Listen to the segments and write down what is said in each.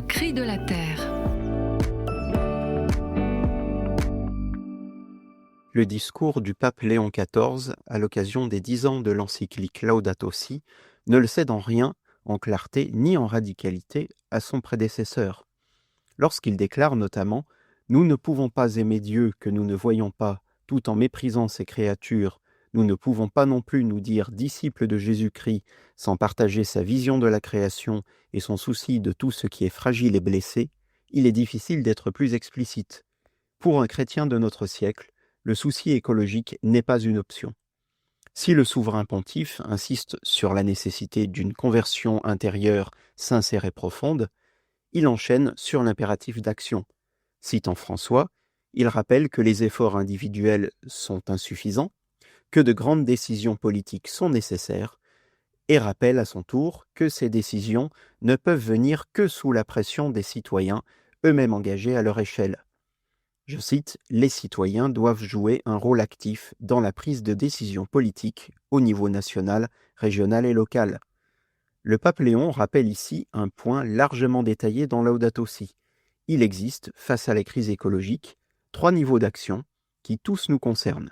Le cri de la terre. Le discours du pape Léon XIV à l'occasion des 10 ans de l'encyclique Laudato Si ne le cède en rien, en clarté ni en radicalité, à son prédécesseur. Lorsqu'il déclare notamment « Nous ne pouvons pas aimer Dieu que nous ne voyons pas, tout en méprisant ses créatures, nous ne pouvons pas non plus nous dire disciples de Jésus-Christ sans partager sa vision de la création et son souci de tout ce qui est fragile et blessé », il est difficile d'être plus explicite. Pour un chrétien de notre siècle, le souci écologique n'est pas une option. Si le souverain pontife insiste sur la nécessité d'une conversion intérieure sincère et profonde, il enchaîne sur l'impératif d'action. Citant François, il rappelle que les efforts individuels sont insuffisants, que de grandes décisions politiques sont nécessaires, et rappelle à son tour que ces décisions ne peuvent venir que sous la pression des citoyens, eux-mêmes engagés à leur échelle. Je cite, « Les citoyens doivent jouer un rôle actif dans la prise de décision politique au niveau national, régional et local. » Le pape Léon rappelle ici un point largement détaillé dans Laudato Si. Il existe, face à la crise écologique, 3 niveaux d'action qui tous nous concernent.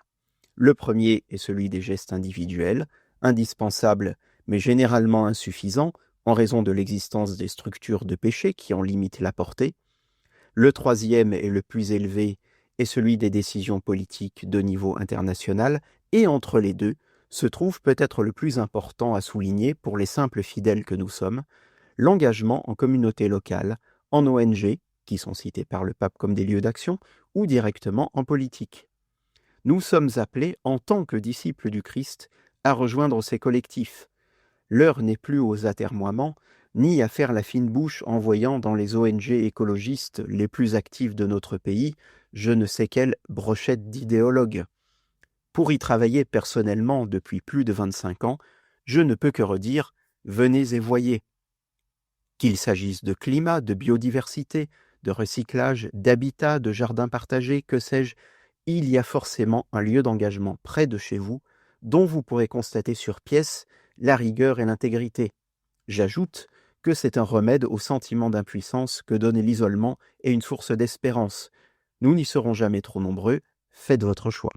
Le premier est celui des gestes individuels, indispensables mais généralement insuffisants en raison de l'existence des structures de péché qui en limitent la portée. Le troisième et le plus élevé est celui des décisions politiques de niveau international, et entre les deux se trouve peut-être le plus important à souligner pour les simples fidèles que nous sommes, l'engagement en communauté locale, en ONG, qui sont cités par le pape comme des lieux d'action, ou directement en politique. Nous sommes appelés, en tant que disciples du Christ, à rejoindre ces collectifs. L'heure n'est plus aux atermoiements, ni à faire la fine bouche en voyant dans les ONG écologistes les plus actifs de notre pays je ne sais quelle brochette d'idéologues. Pour y travailler personnellement depuis plus de 25 ans, je ne peux que redire « venez et voyez ». Qu'il s'agisse de climat, de biodiversité, de recyclage, d'habitat, de jardins partagés, que sais-je, il y a forcément un lieu d'engagement près de chez vous dont vous pourrez constater sur pièce la rigueur et l'intégrité. J'ajoute que c'est un remède au sentiment d'impuissance que donne l'isolement et une source d'espérance. Nous n'y serons jamais trop nombreux, faites votre choix.